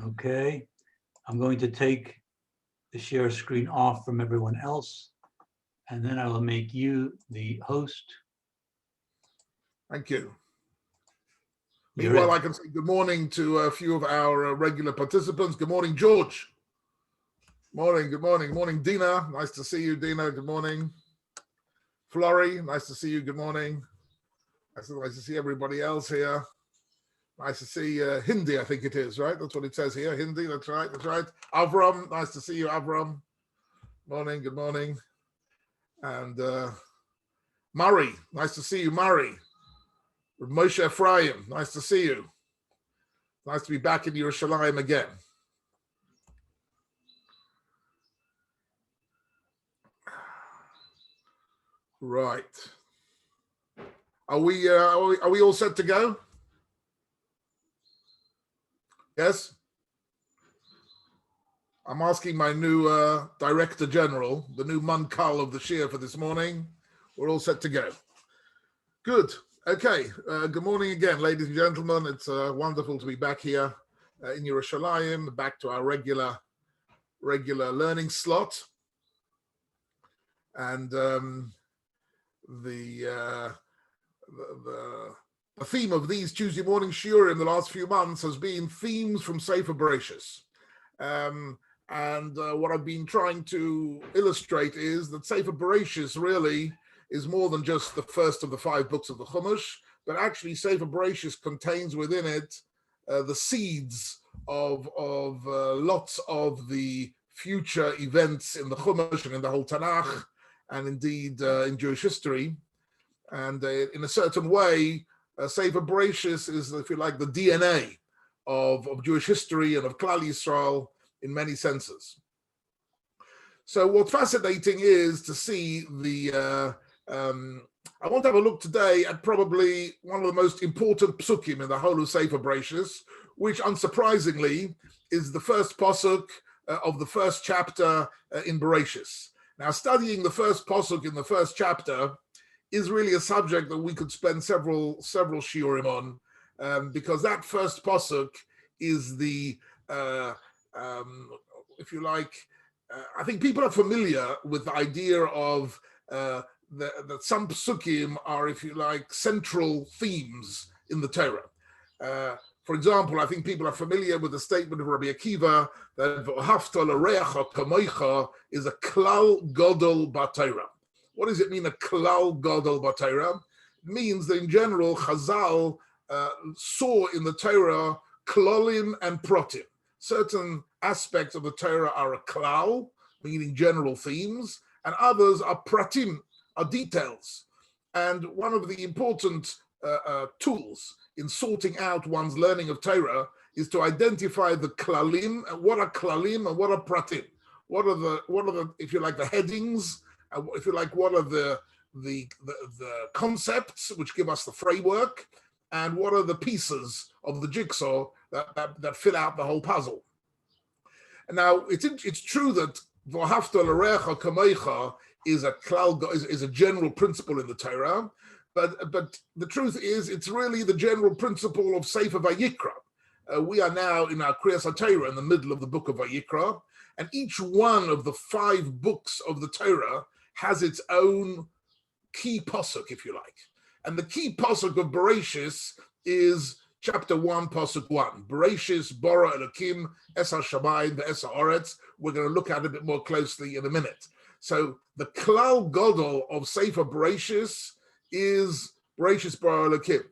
Okay, I'm going to take the share screen off from everyone else, and then I will make you the host. Thank you. Meanwhile, I can say good morning to a few of our regular participants. Good morning, George. Morning, good morning. Morning, Dina. Nice to see you, Dina. Good morning. Florrie, nice to see you. Good morning. Nice to see everybody else here. Nice to see Hindi, I think it is, right? That's what it says here. Hindi, that's right, that's right. Avram, nice to see you, Avram. Morning, good morning. And Murray, nice to see you, Murray. Moshe Ephraim, nice to see you. Nice to be back in Yerushalayim again. Right. Are we all set to go? Yes? I'm asking my new Director General, the new Mankal of the Shir for this morning. We're all set to go. Good. Okay. Good morning again, ladies and gentlemen. It's wonderful to be back here in Yerushalayim, back to our regular learning slot. And the theme of these Tuesday morning shiurim in the last few months has been themes from Sefer Bereshis. And what I've been trying to illustrate is that Sefer Bereshis really is more than just the first of the 5 books of the Chumash, but actually Sefer Bereshis contains within it the seeds of lots of the future events in the Chumash and in the whole Tanakh, and indeed in Jewish history. And in a certain way, Sefer Bereshis is, if you like, the DNA of Jewish history and of Klal Yisrael in many senses. So what's fascinating is to see I want to have a look today at probably one of the most important psukim in the whole of Sefer Bereshis, which unsurprisingly is the first pasuk of the first chapter in Bereshis. Now, studying the first pasuk in the first chapter is really a subject that we could spend several shiurim on, because that first pasuk is the, if you like, I think people are familiar with the idea of that some psukim are, if you like, central themes in the Torah. For example, I think people are familiar with the statement of Rabbi Akiva that V'ahavta l'reacha kamoicha is a klal gadol b'Torah. What does it mean, a klal gadol b'Torah? It means that in general, Chazal saw in the Torah klalim and protim. Certain aspects of the Torah are a klal, meaning general themes, and others are pratim, are details. And one of the important tools in sorting out one's learning of Torah is to identify the klalim, and what are klalim and what are pratim. What are the if you like, the headings, if you like, what are the concepts which give us the framework, and what are the pieces of the jigsaw that fill out the whole puzzle. And now it's true that V'ahavta l'reacha kamoicha is a general principle in the Torah, but the truth is it's really the general principle of Sefer Vayikra. We are now in our Kriyas HaTorah in the middle of the book of Vayikra, and each one of the 5 books of the Torah has its own key pasuk, if you like. And the key pasuk of Bereshis is chapter 1, pasuk 1. Bereshis bara Elokim es hashamayim ve'es haaretz. We're going to look at it a bit more closely in a minute. So the klal gadol of Sefer Bereshis is Bereshis bara Elokim.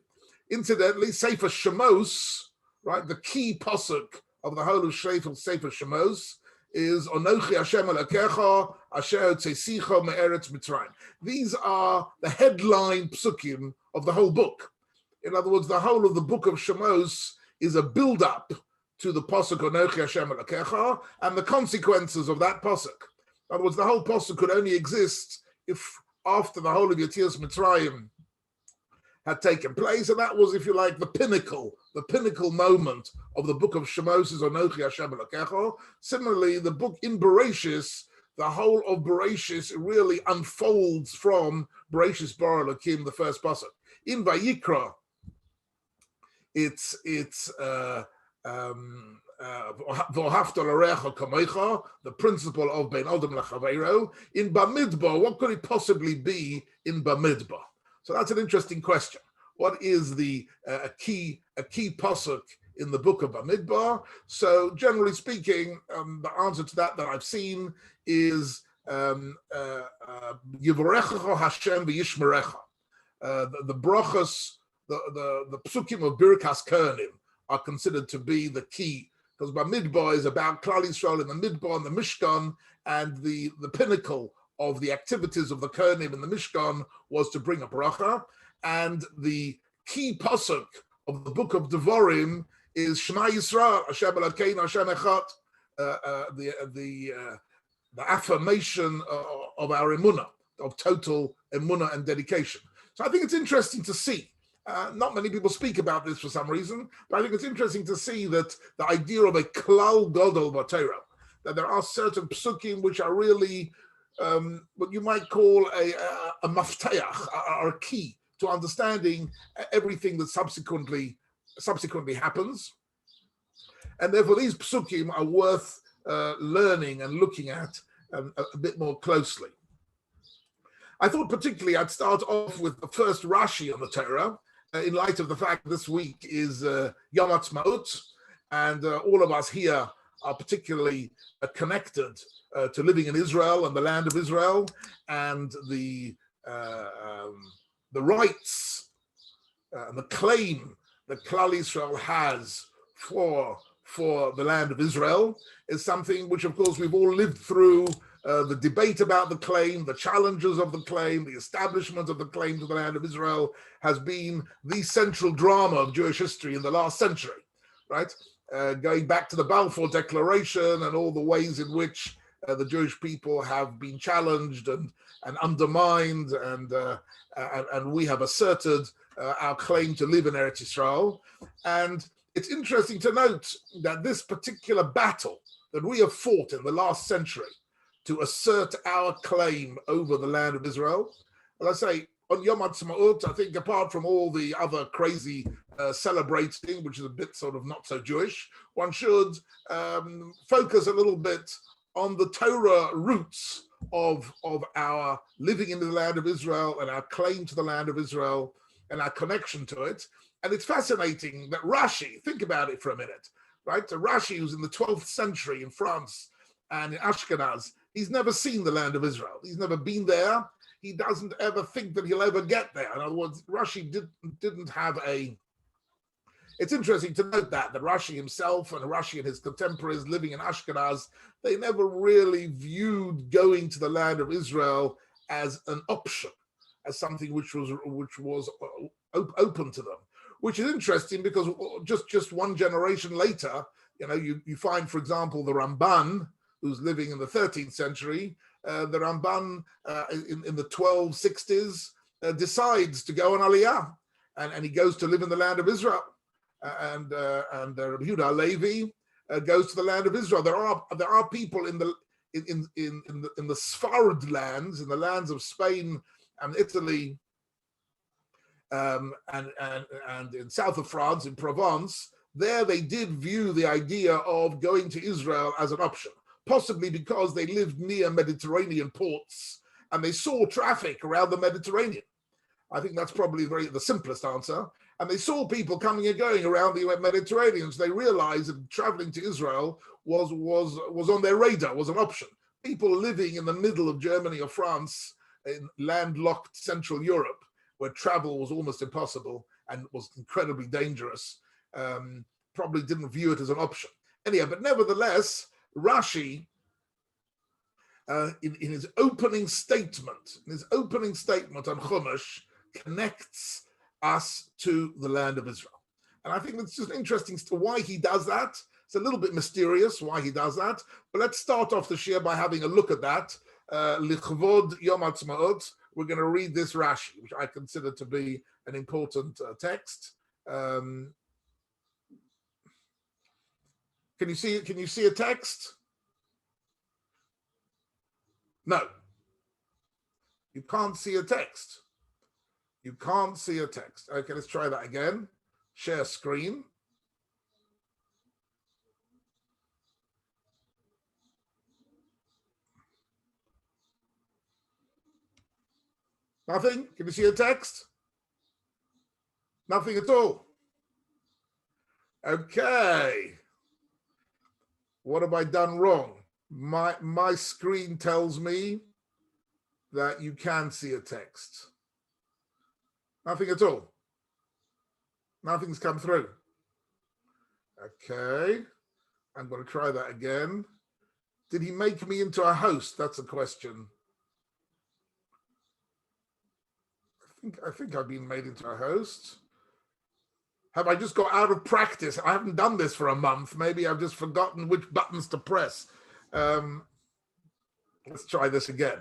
Incidentally, Sefer Shemos, right, the key pasuk of the whole of Sefer Shemos is Onochi Hashem Elokecha Asher Tzesicha Me'eretz Mitzrayim. These are the headline psukim of the whole book. In other words, the whole of the book of Shemos is a build-up to the pasuk Onochi Hashem Elokecha and the consequences of that pasuk. In other words, the whole pasuk could only exist if after the whole of Yetzias Mitzrayim had taken place, and that was, if you like, the pinnacle moment of the book of Shemos is Onochi Hashem Elokecha. Similarly, the book in Bereshis, the whole of Bereshis really unfolds from Bereshis bara Elokim, the first pasuk. In Vayikra, it's the principle of Ben Adam Lachaveiro. In Bamidbar, what could it possibly be in Bamidbar? So that's an interesting question. What is the a key pasuk in the book of Bamidbar? So generally speaking, the answer to that I've seen is Yivarecha Hashem v'yishmerecha. The brachas, the psukim of Birkas Kohanim are considered to be the key, because Bamidbar is about Klal Yisrael in the Midbar and the Mishkan, and the pinnacle of the activities of the Kohanim in the Mishkan was to bring a bracha, and the key pasuk of the book of Devarim is Shema Yisrael, Hashem Elokeinu, Hashem Echad, the affirmation of our emunah, of total emunah and dedication. So I think it's interesting to see. Not many people speak about this for some reason, but I think it's interesting to see that the idea of a klal gadol b'Torah, that there are certain psukim which are really what you might call a mafteach, are a key to understanding everything that subsequently happens, and therefore these psukim are worth learning and looking at a bit more closely. I thought particularly I'd start off with the first Rashi on the Torah, in light of the fact this week is Yom Ha'atzmaut, and all of us here are particularly connected to living in Israel and the land of Israel, and the rights and the claim that Klal Yisrael has for the land of Israel is something which, of course, we've all lived through. The debate about the claim, the challenges of the claim, the establishment of the claim to the land of Israel has been the central drama of Jewish history in the last century, right? Going back to the Balfour Declaration and all the ways in which the Jewish people have been challenged and undermined, and we have asserted our claim to live in Eretz Yisrael. And it's interesting to note that this particular battle that we have fought in the last century to assert our claim over the land of Israel, as I say, on Yom Ha'atzmaut, I think apart from all the other crazy celebrating, which is a bit sort of not so Jewish, one should focus a little bit on the Torah roots of our living in the land of Israel and our claim to the land of Israel and our connection to it. And it's fascinating that Rashi, think about it for a minute, right? So Rashi, who's in the 12th century in France and in Ashkenaz, he's never seen the land of Israel. He's never been there. He doesn't ever think that he'll ever get there. In other words, Rashi didn't have a... It's interesting to note that Rashi himself and Rashi and his contemporaries living in Ashkenaz, they never really viewed going to the land of Israel as an option, as something which was open to them. Which is interesting because just one generation later, you find, for example, the Ramban, who's living in the 13th century, the Ramban in the 1260s decides to go on Aliyah, and he goes to live in the land of Israel. And Rabbi Yehuda Halevi goes to the land of Israel. There are people in the Sfarad lands, in the lands of Spain and Italy, and in south of France, in Provence. There they did view the idea of going to Israel as an option, possibly because they lived near Mediterranean ports and they saw traffic around the Mediterranean. I think that's probably the simplest answer. And they saw people coming and going around the Mediterranean, so they realized that traveling to Israel was on their radar, was an option. People living in the middle of Germany or France, in landlocked Central Europe, where travel was almost impossible and was incredibly dangerous, probably didn't view it as an option. Anyhow, but nevertheless, Rashi, in his opening statement on Chumash, connects us to the land of Israel. And I think it's just interesting to why he does that. It's a little bit mysterious why he does that, but let's start off the shir by having a look at that. Lichvod Yom Ha'atzmaut, we're going to read this Rashi, which I consider to be an important text. Can you see it? Can you see a text? No. You can't see a text. You can't see a text. Okay, let's try that again. Share screen. Nothing? Can you see a text? Nothing at all. Okay. What have I done wrong? My screen tells me that you can see a text. Nothing at all. Nothing's come through. Okay. I'm going to try that again. Did he make me into a host? That's a question. I think I've been made into a host. Have I just got out of practice? I haven't done this for a month. Maybe I've just forgotten which buttons to press. Let's try this again.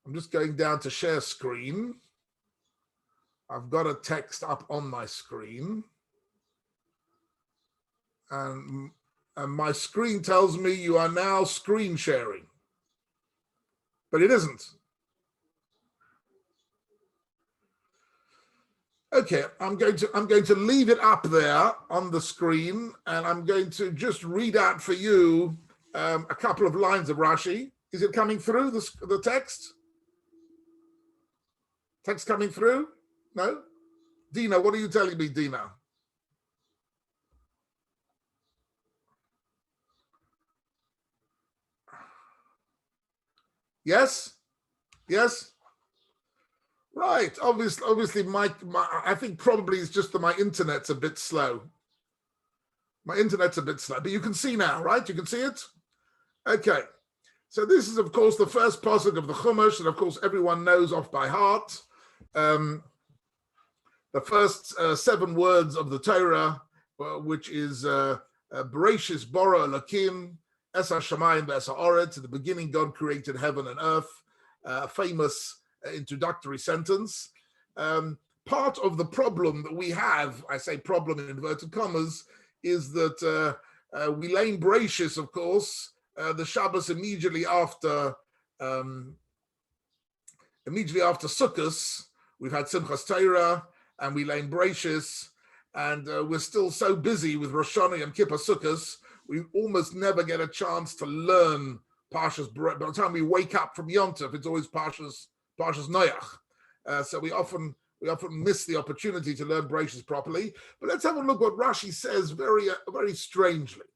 I'm just going down to share screen. I've got a text up on my screen. And my screen tells me you are now screen sharing. But it isn't. Okay, I'm going to leave it up there on the screen, and I'm going to just read out for you a couple of lines of Rashi. Is it coming through, the text? Text coming through? No? Dina, what are you telling me, Dina? Yes? Yes? Right. Obviously, I think probably it's just that my internet's a bit slow. My internet's a bit slow, but you can see now, right? You can see it? Okay. So this is, of course, the first pasuk of the Chumash, and of course, everyone knows off by heart. The first 7 words of the Torah, which is Bereshis bara Elokim, Es HaShamayim ve'es ha'aretz. In the beginning, God created heaven and earth. Famous introductory sentence. Part of the problem that we have, I say problem in inverted commas, is that we lay Bereshis, of course, the Shabbos immediately after Sukkot. We've had Simchas Torah, and we lay Bereshis, and we're still so busy with Rosh Hashanah and Kippur Sukkot, we almost never get a chance to learn Parshas Bereshis. By the time we wake up from Yom Tov, it's always Parshas Noach. So we often miss the opportunity to learn Bereshis properly. But let's have a look what Rashi says very strangely.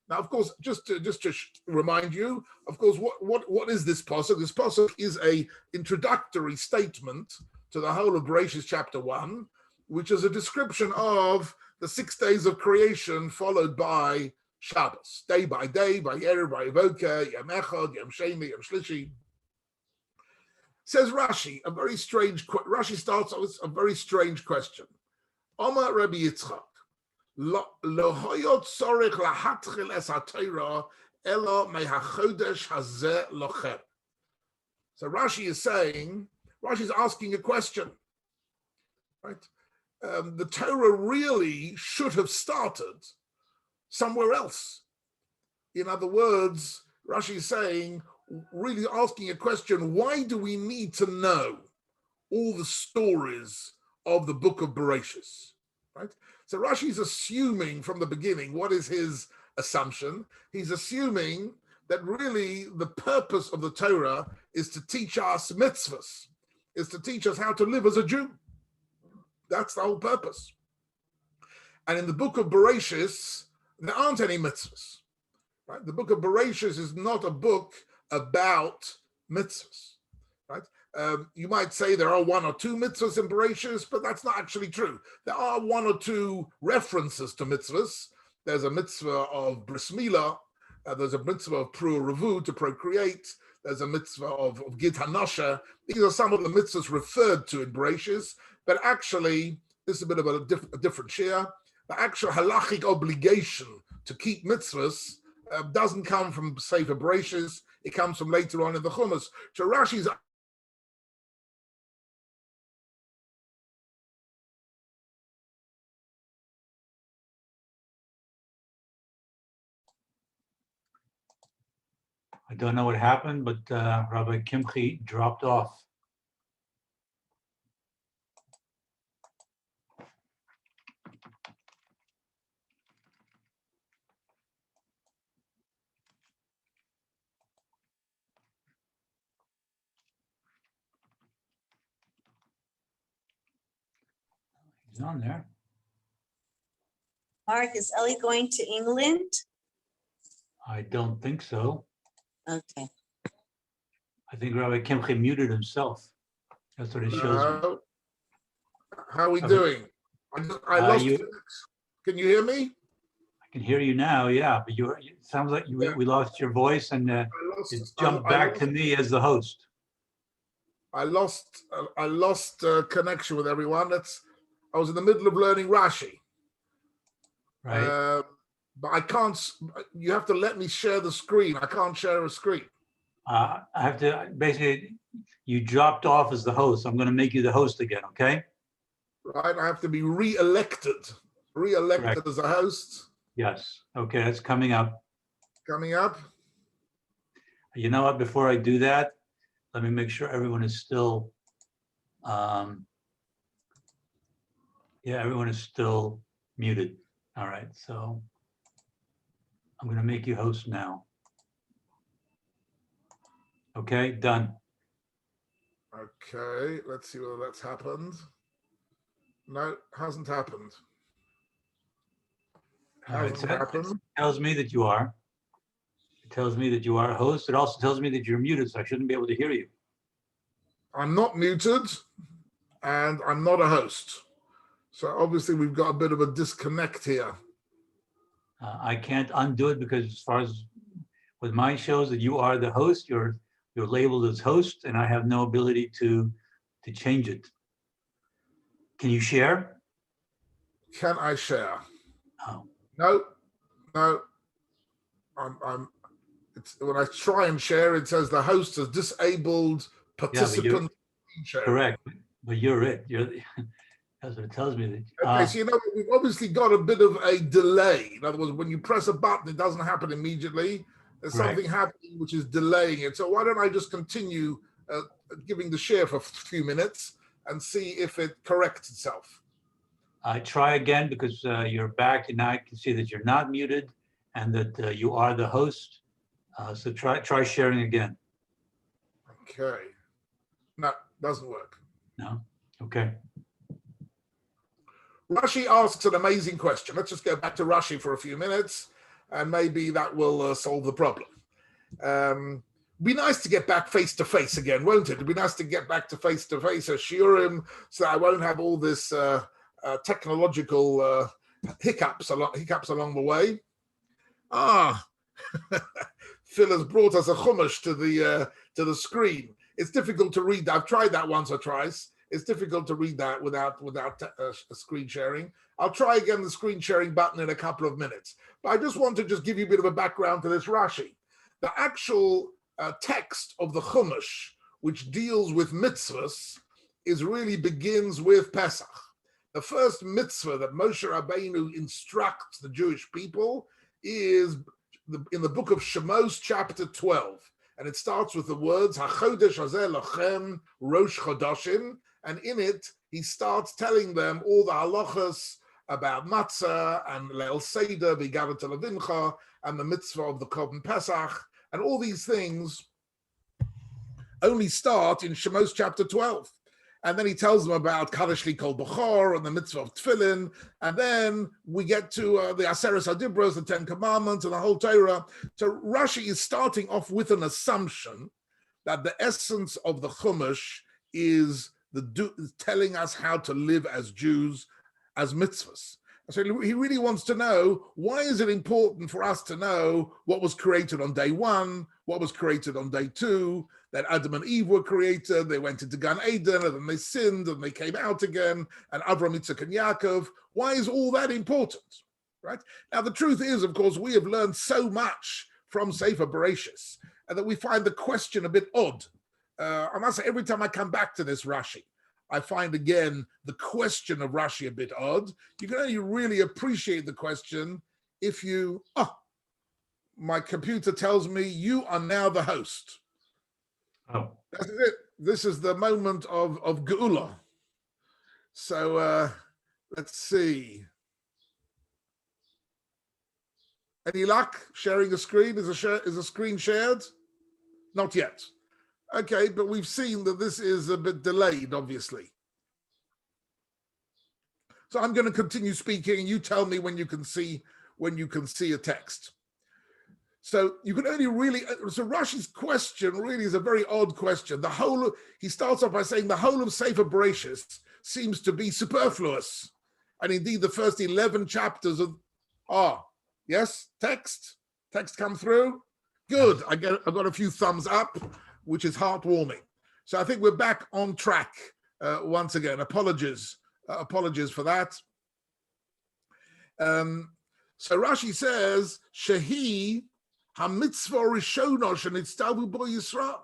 Now, of course, just to remind you, of course, what is this pasuk? This pasuk is a introductory statement to the whole of Bereshis chapter 1, which is a description of the 6 days of creation, followed by Shabbos, day by day, by Erev, by Evoka, Yom Echad, Yom Sheni, Yom Shlishi. Says Rashi, Rashi starts with a very strange question. Omar Rabbi Yitzchak, lo hoyot tzorich lahatchil es haTorah elo mehachodesh hazeh lochem. So Rashi is asking a question, right? The Torah really should have started somewhere else. In other words, Rashi is saying, really asking a question, why do we need to know all the stories of the book of Bereshis, right? So Rashi is assuming from the beginning, what is his assumption? He's assuming that really the purpose of the Torah is to teach us mitzvahs, is to teach us how to live as a Jew. That's the whole purpose. And in the book of Bereshis, there aren't any mitzvahs, right? The book of Bereshis is not a book about mitzvahs, right? You might say there are 1 or 2 mitzvahs in Bereshis, but that's not actually true. There are 1 or 2 references to mitzvahs. There's a mitzvah of bris milah, there's a mitzvah of pru revu, to procreate, there's a mitzvah of git hanasha. These are some of the mitzvahs referred to in Bereshis, but actually, this is a bit of a different share. The actual halachic obligation to keep mitzvahs doesn't come from Sefer Bereshis, it comes from later on in the Chumash. So Rashi's I don't know what happened, but Rabbi Kimche dropped off. She's on there. Mark, is Ellie going to England? I don't think so. Okay. I think Rabbi Kimche muted himself. That's what it shows me. How are we Okay. doing? I lost. You- Can you hear me? I can hear you now, yeah, but it sounds like Yeah. we lost your voice and I it lost. jumped back to me as the host. I lost connection with everyone. I was in the middle of learning Rashi, Right. but I can't. You have to let me share the screen. I can't share a screen. I have to, basically, you dropped off as the host. I'm going to make you the host again, okay? Right, I have to be re-elected Correct. as a host. Yes. Okay, that's coming up. Coming up. You know what? Before I do that, let me make sure everyone is still, everyone is still muted. All right, so I'm going to make you host now. Okay, done. Okay, let's see whether that's happened. No, hasn't happened. Hasn't happened. It tells me that you are. It tells me that you are a host. It also tells me that you're muted, so I shouldn't be able to hear you. I'm not muted, and I'm not a host. So obviously we've got a bit of a disconnect here. I can't undo it because as far as with my shows that you are the host, you're labeled as host, and I have no ability to change it. Can you share? Can I share? Oh. No. It's when I try and share, it says the host has disabled participant sharing. Correct, but you're it. That's what it tells me. That, okay, so you know we've obviously got a bit of a delay. In other words, when you press a button, it doesn't happen immediately. There's something happening which is delaying it. So why don't I just continue giving the share for a few minutes and see if it corrects itself. I try again because you're back and now I can see that you're not muted and that you are the host. So try sharing again. Okay. No, doesn't work. No? Okay. Rashi asks an amazing question. Let's just go back to Rashi for a few minutes and maybe that will solve the problem. Be nice to get back face to face again, won't it? It'd be nice to get back to face as shiurim, so I won't have all this technological hiccups along the way. Phil has brought us a chumash to the screen. It's difficult to read. I've tried that once or twice. It's difficult to read that without screen sharing. I'll try again the screen sharing button in a couple of minutes. But I just want to give you a bit of a background to this Rashi. The actual text of the Chumash, which deals with mitzvahs, really begins with Pesach. The first mitzvah that Moshe Rabbeinu instructs the Jewish people is in the book of Shemos, chapter 12. And it starts with the words, HaChodesh hazeh lachem Rosh Chodashim. And in it, he starts telling them all the halachas about matzah and Leil Seder, V'Gadat Levincha, and the mitzvah of the Korban Pesach. And all these things only start in Shemos chapter 12. And then he tells them about Kadosh Li Kol Bechor and the mitzvah of Tefillin. And then we get to the Aseres HaDibros, the Ten Commandments, and the whole Torah. So Rashi is starting off with an assumption that the essence of the Chumash is telling us how to live as Jews, as mitzvahs. So he really wants to know, why is it important for us to know what was created on day one, what was created on day two, that Adam and Eve were created, they went into Gan Eden, and then they sinned, and they came out again, and Avram, Yitzchak, and Yaakov. Why is all that important, right? Now, the truth is, of course, we have learned so much from Sefer Bereshis, and that we find the question a bit odd. I must say, every time I come back to this Rashi, I find again the question of Rashi a bit odd. You can only really appreciate the question if you, my computer tells me you are now the host. Oh. That's it. This is the moment of Geula. So let's see. Any luck sharing a screen? Is a screen shared? Not yet. Okay, but we've seen that this is a bit delayed, obviously. So I'm going to continue speaking, and you tell me when you can see a text. So you can only really, so Rashi's question really is a very odd question. He starts off by saying the whole of Sefer Bereshis seems to be superfluous. And indeed, the first 11 chapters yes, text come through. Good, I got a few thumbs up, which is heartwarming. So I think we're back on track once again. Apologies for that. So Rashi says, Shehi ha-mitzvah rishona shenitztavu bo Yisrael.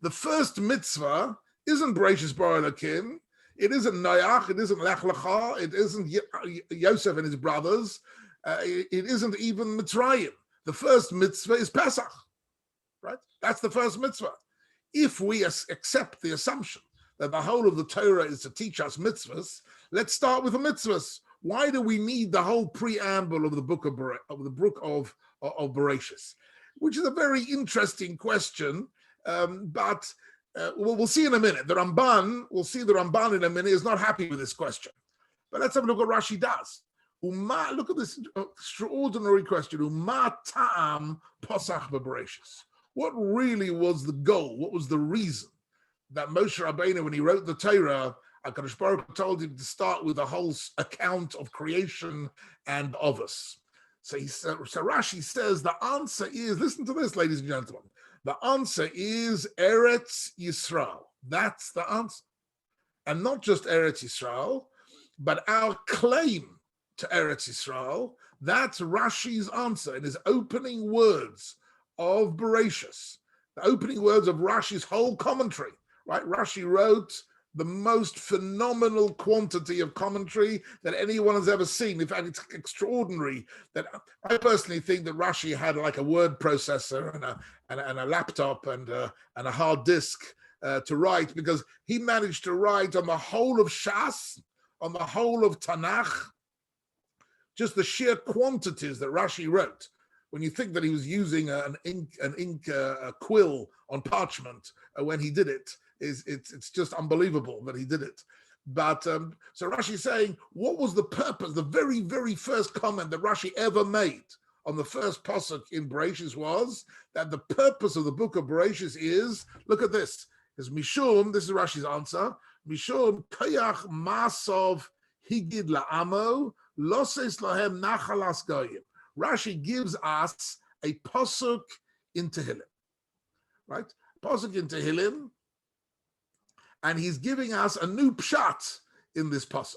The first mitzvah isn't Bereshis bara Elokim. It isn't Noach. It isn't Lech Lecha. It isn't Yosef and his brothers. It isn't even Mitzrayim. The first mitzvah is Pesach, right? That's the first mitzvah. If we accept the assumption that the whole of the Torah is to teach us mitzvahs, let's start with the mitzvahs. Why do we need the whole preamble of the book of Bereshis? Which is a very interesting question, but we'll see in a minute. We'll see the Ramban in a minute, is not happy with this question. But let's have a look at what Rashi does. Look at this extraordinary question. Uma ta'am posach b'Bereshis. What really was the goal? What was the reason that Moshe Rabbeinu, when he wrote the Torah, HaKadosh Baruch Hu told him to start with a whole account of creation and of us? So Rashi says the answer is, listen to this, ladies and gentlemen. The answer is Eretz Yisrael. That's the answer. And not just Eretz Yisrael, but our claim to Eretz Yisrael. That's Rashi's answer in his opening words of Bereshis, the opening words of Rashi's whole commentary, right? Rashi wrote the most phenomenal quantity of commentary that anyone has ever seen. In fact, it's extraordinary that I personally think that Rashi had like a word processor and a laptop and a hard disk to write, because he managed to write on the whole of Shas, on the whole of Tanakh, just the sheer quantities that Rashi wrote. When you think that he was using an ink quill on parchment when he did it, it's just unbelievable that he did it. But so Rashi is saying, what was the purpose? The very, very first comment that Rashi ever made on the first pasuk in Bereshis was that the purpose of the book of Bereshis is, look at this, is Mishum, this is Rashi's answer, Mishum koyach masov higid la'amo loses lahem nachalas goyim. Rashi gives us a pasuk in Tehillim, right? Pasuk in Tehillim, and he's giving us a new pshat in this pasuk.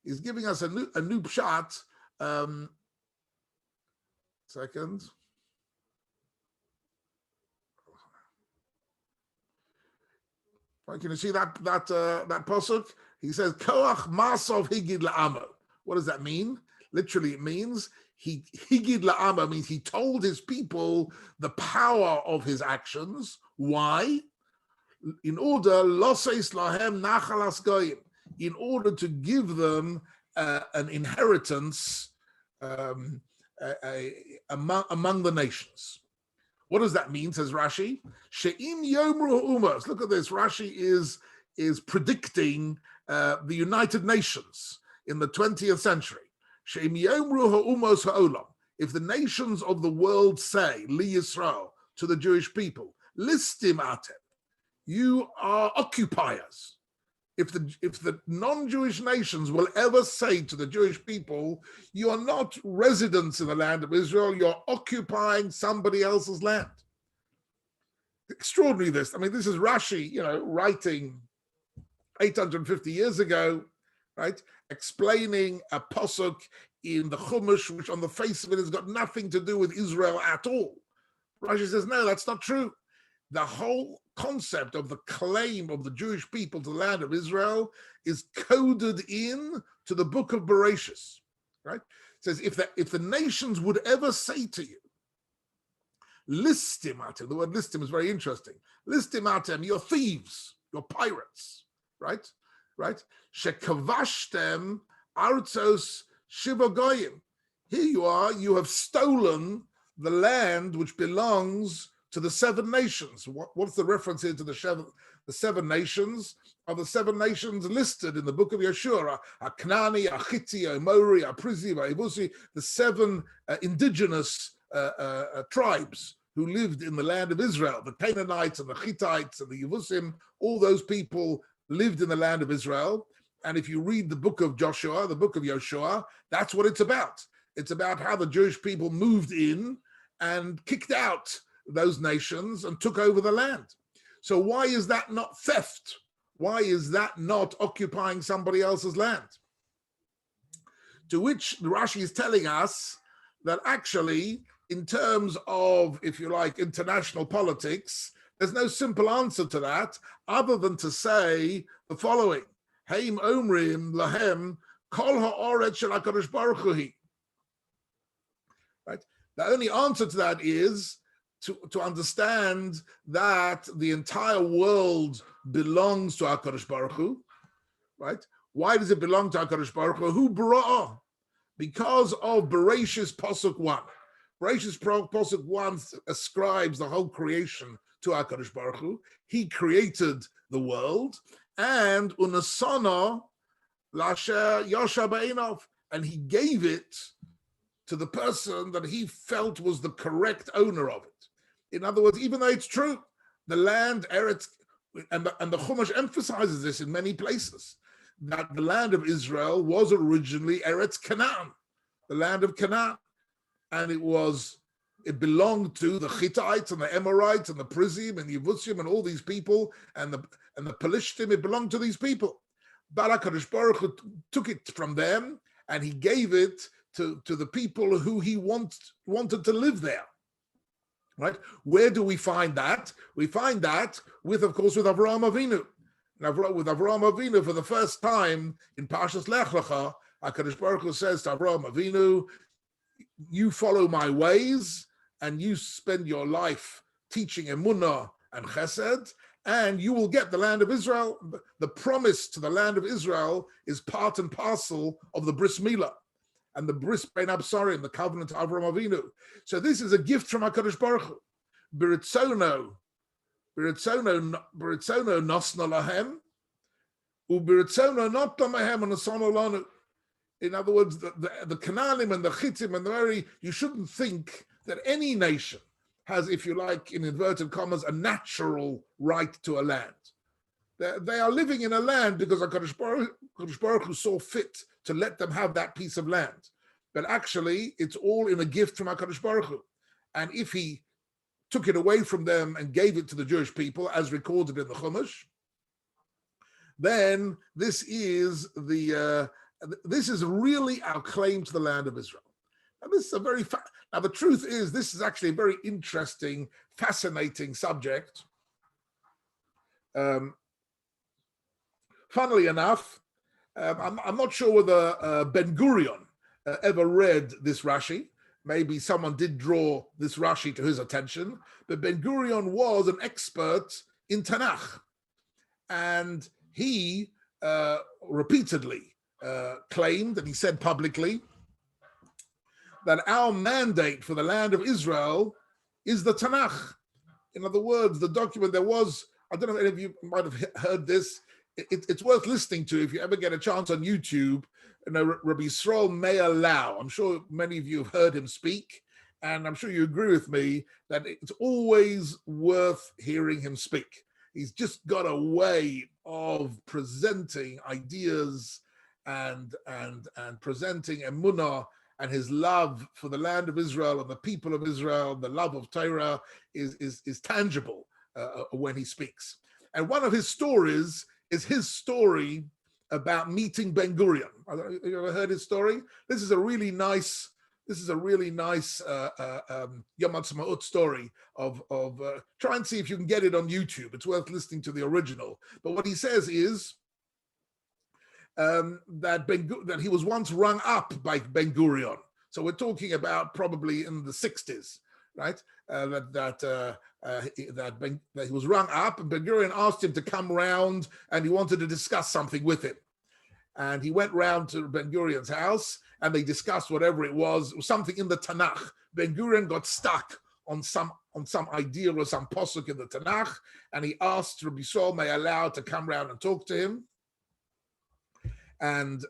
He's giving us a new pshat. Second. Right, can you see that pasuk? He says, "Koach masov higid la'amo." What does that mean? Literally, it means higid la'amo means he told his people the power of his actions. Why? In order loses lahem nachalas goyim, in order to give them an inheritance among the nations. What does that mean? Says Rashi. She'im yomru umos. Look at this. Rashi is predicting the United Nations in the 20th century. She'im yomru ha'umos ha'olam. If the nations of the world say, Li Yisrael, to the Jewish people, listim atem, you are occupiers. If the non-Jewish nations will ever say to the Jewish people, you are not residents in the land of Israel, you're occupying somebody else's land. Extraordinary this. I mean, this is Rashi, writing 850 years ago, right? Explaining a pasuk in the Chumash, which on the face of it has got nothing to do with Israel at all. Rashi says, no, that's not true. The whole concept of the claim of the Jewish people to the land of Israel is coded in to the book of Bereshis, right? It says, if the nations would ever say to you, listim atem, the word listim is very interesting. Listim atem, you're thieves, you're pirates, right? Shekavashtem artzos shiva goyim. Here you are, you have stolen the land which belongs to the 7 nations. What's the reference here to the 7 nations? Are the 7 nations listed in the book of Yeshua? Knani, Chiti, Amori, Prizi, Ibusi, the 7 indigenous tribes who lived in the land of Israel, the Canaanites and the Hittites and the Yevusim, all those people lived in the land of Israel. And if you read the book of Joshua, the book of Yeshua, that's what it's about. It's about how the Jewish people moved in and kicked out those nations and took over the land. So why is that not theft? Why is that not occupying somebody else's land? To which Rashi is telling us that actually, in terms of, if you like, international politics, there's no simple answer to that other than to say the following: Heim omrim lahem kol ha'oretz shel HaKadosh Baruch Hu hi. Right? The only answer to that is to understand that the entire world belongs to HaKadosh Baruch Hu. Right? Why does it belong to HaKadosh Baruch Hu? Hu bara'ah. Because of Bereshis Pasuk 1. Bereshis Pasuk 1 ascribes the whole creation to HaKadosh Baruch Hu. He created the world, and unasana lasher yasha ba'inov, and he gave it to the person that he felt was the correct owner of it. In other words, even though it's true, the land, Eretz, and the Chumash emphasizes this in many places, that the land of Israel was originally Eretz Canaan, the land of Canaan, and it belonged to the Hittites and the Amorites and the Prizim and the Yevusim and all these people and the Pelishtim. It belonged to these people. But HaKadosh Baruch Hu took it from them and he gave it to the people who he wanted to live there. Right? Where do we find that? We find that with Avraham Avinu. Now, with Avraham Avinu, for the first time in Parshas Lech Lecha, HaKadosh Baruch Hu says to Avraham Avinu, you follow my ways, and you spend your life teaching emunah and chesed, and you will get the land of Israel. The promise to the land of Israel is part and parcel of the bris milah and the bris bein absarim, the covenant of Avraham Avinu. So this is a gift from HaKadosh Baruch Hu. Biritzono nosna lahem, ubiritzono not lamahem and asono lanu. In other words, the Canaanim and the Chittim and the Mary, you shouldn't think that any nation has, if you like, in inverted commas, a natural right to a land. They are living in a land because HaKadosh Baruch Hu saw fit to let them have that piece of land. But actually, it's all in a gift from HaKadosh Baruch Hu. And if he took it away from them and gave it to the Jewish people, as recorded in the Chumash, then this is really our claim to the land of Israel. And this is now the truth is, this is actually a very interesting, fascinating subject. Funnily enough, I'm not sure whether Ben Gurion ever read this Rashi. Maybe someone did draw this Rashi to his attention, but Ben Gurion was an expert in Tanakh, and he repeatedly claimed, and he said publicly, that our mandate for the land of Israel is the Tanakh. In other words, the document I don't know if any of you might have heard this, it's worth listening to if you ever get a chance on YouTube. Rabbi Yisrael Meir Lau, I'm sure many of you have heard him speak, and I'm sure you agree with me that it's always worth hearing him speak. He's just got a way of presenting ideas and presenting emunah, and his love for the land of Israel and the people of Israel, the love of Torah is tangible when he speaks. And one of his stories is his story about meeting Ben Gurion. Have you ever heard his story? This is a really nice Yom HaTzmaut story of try and see if you can get it on YouTube. It's worth listening to the original. But what he says is that he was once rung up by Ben Gurion. So we're talking about probably in the 60s, right? That he was rung up, and Ben Gurion asked him to come round, and he wanted to discuss something with him. And he went round to Ben Gurion's house, and they discussed whatever it was something in the Tanakh. Ben Gurion got stuck on some idea or some posuk in the Tanakh, and he asked Rabbi Saul may allow to come round and talk to him. And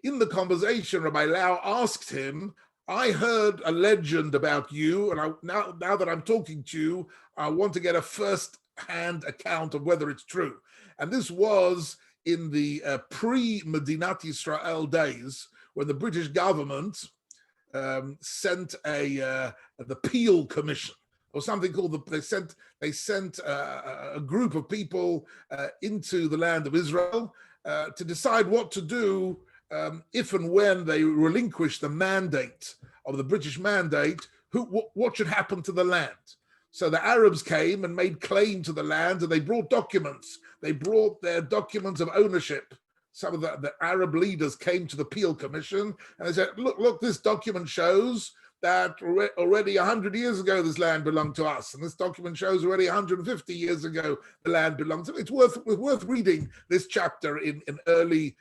in the conversation, Rabbi Lau asked him, I heard a legend about you, and now that I'm talking to you, I want to get a first-hand account of whether it's true. And this was in the pre-Medinat Yisrael days, when the British government sent the Peel Commission, or something called they sent a group of people into the land of Israel to decide what to do if and when they relinquish the mandate of the British mandate, what should happen to the land. So the Arabs came and made claim to the land, and they brought documents. They brought their documents of ownership. Some of the Arab leaders came to the Peel Commission and they said, look, this document shows that already 100 years ago this land belonged to us, and this document shows already 150 years ago the land belonged to us. It's worth reading this chapter in early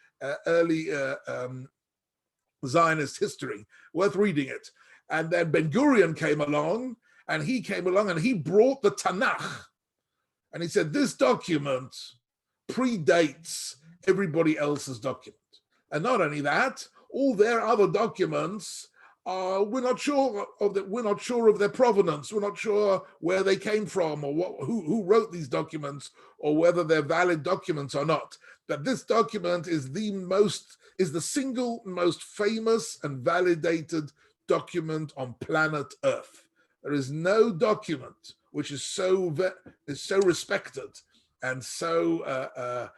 Zionist history. Worth reading it. And then Ben Gurion came along, and he brought the Tanakh, and he said this document predates everybody else's document. And not only that, all their other documents we're not sure of their provenance. We're not sure where they came from, or who wrote these documents, or whether they're valid documents or not. But this document is the single most famous and validated document on planet Earth. There is no document which is so respected and so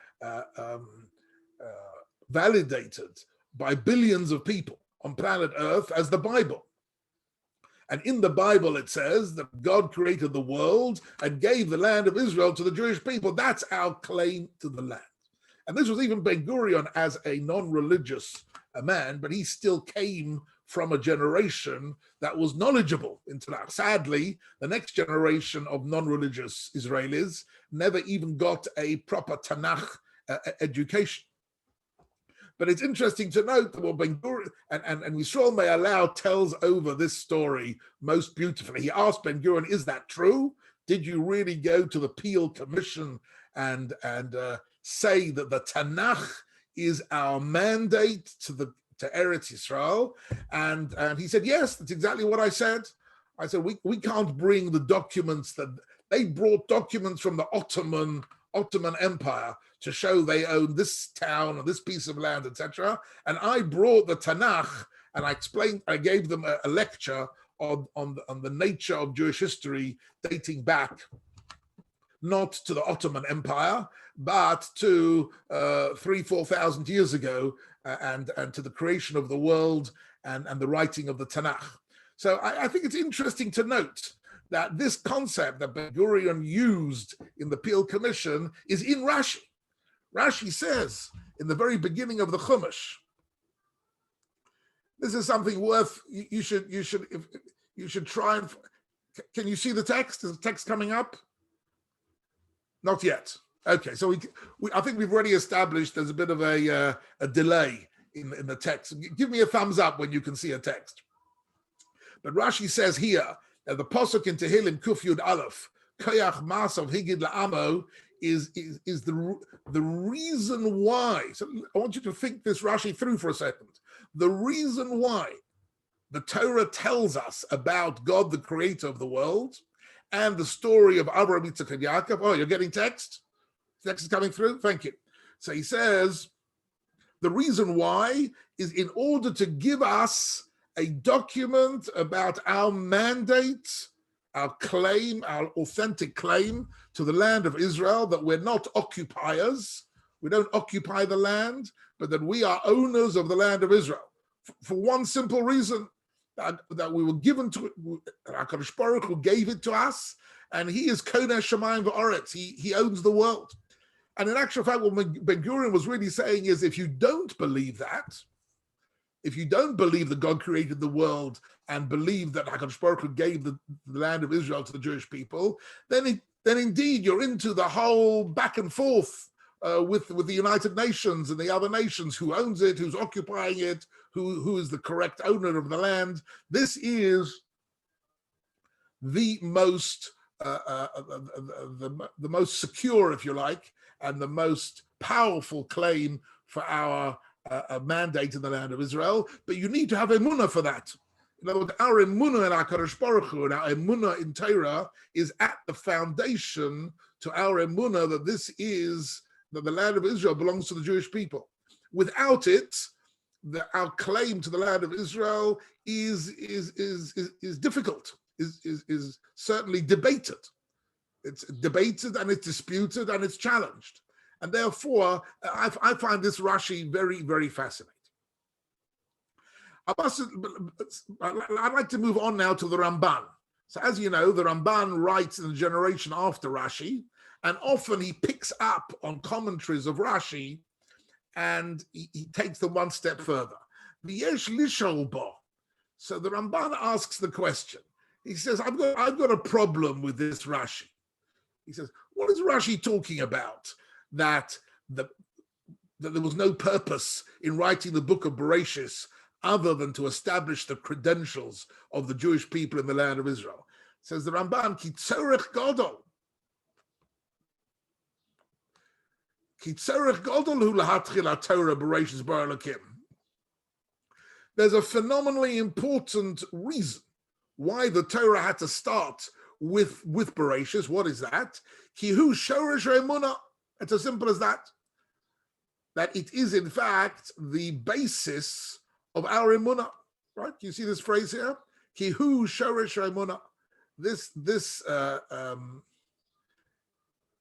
validated by billions of people on planet Earth as the Bible. And in the Bible it says that God created the world and gave the land of Israel to the Jewish people. That's our claim to the land. And this was even Ben Gurion as a non-religious man, but he still came from a generation that was knowledgeable in Tanakh. Sadly, the next generation of non-religious Israelis never even got a proper Tanakh education. But it's interesting to note that what Ben Gurion and Yisrael Me'alau tells over this story most beautifully. He asked Ben Gurion, is that true? Did you really go to the Peel Commission and say that the Tanakh is our mandate to Eretz Yisrael? And he said, yes, that's exactly what I said. I said, we can't bring the documents that they brought documents from the Ottoman Empire to show they own this town or this piece of land, etc. And I brought the Tanakh, and I gave them a lecture on the nature of Jewish history dating back not to the Ottoman Empire, but to 3,000-4,000 years ago, and to the creation of the world and the writing of the Tanakh. So I think it's interesting to note that this concept that Ben Gurion used in the Peel Commission is in Rashi. Rashi says in the very beginning of the Chumash, this is something worth, you should try and, can you see the text? Is the text coming up? Not yet. Okay, so I think we've already established there's a bit of a delay in the text. Give me a thumbs up when you can see a text. But Rashi says here, the Pasuk in Tehillim Kuf Yud Aleph, Koyach Masav Higid La'amo, is the reason why. So I want you to think this Rashi through for a second. The reason why the Torah tells us about God, the creator of the world, and the story of Abraham, Yitzchak, and Yaakov. Oh, you're getting text? Text is coming through? Thank you. So he says, the reason why is in order to give us a document about our mandate, our claim, our authentic claim to the land of Israel, that we're not occupiers, we don't occupy the land, but that we are owners of the land of Israel. For one simple reason, that we were given to, HaKadosh Baruch Hu gave it to us, and he is Koneh Shamayim V'Aretz, he owns the world. And in actual fact, what Ben Gurion was really saying is, if you don't believe that, if you don't believe that God created the world and believe that HaKadosh Baruch Hu gave the land of Israel to the Jewish people, then indeed you're into the whole back and forth with the United Nations and the other nations, who owns it, who's occupying it, who is the correct owner of the land. This is the most the most secure, if you like, and the most powerful claim for our mandate in the land of Israel. But you need to have emunah for that. In other words, our emunah in HaKadosh Baruch Hu and our emunah in Torah is at the foundation to our emunah that the land of Israel belongs to the Jewish people. Without it, our claim to the land of Israel is difficult, is certainly debated. It's debated and it's disputed and it's challenged. And therefore, I find this Rashi very, very fascinating. I'd like to move on now to the Ramban. So as you know, the Ramban writes in the generation after Rashi, and often he picks up on commentaries of Rashi and he takes them one step further. V'yesh lishol bo. So the Ramban asks the question. He says, I've got a problem with this Rashi. He says, what is Rashi talking about? That there was no purpose in writing the book of Bereshis other than to establish the credentials of the Jewish people in the land of Israel. Says the Ramban, ki tzorech gadol. Ki tzorech gadol hu lahatchil haTorah Bereshis bara Elokim. There's a phenomenally important reason why the Torah had to start with Bereshis. What is that? Ki hu shoresh emunah. It's as simple as that. That it is in fact the basis of our emunah, right? You see this phrase here? Ki hu shoresh emunah.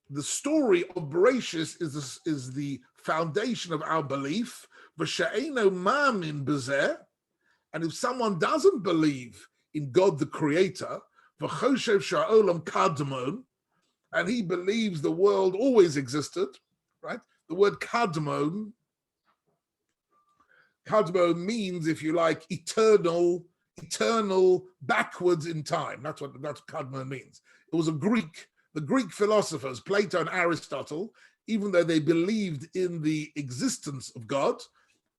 The story of Bereshis is the foundation of our belief. V'she'eino ma'amin b'zeh. And if someone doesn't believe in God the Creator, v'choshev sha'olam kadmon, and he believes the world always existed, right? The word kadmon means, if you like, eternal, backwards in time. That's what kadmon means. It was the Greek philosophers, Plato and Aristotle, even though they believed in the existence of God,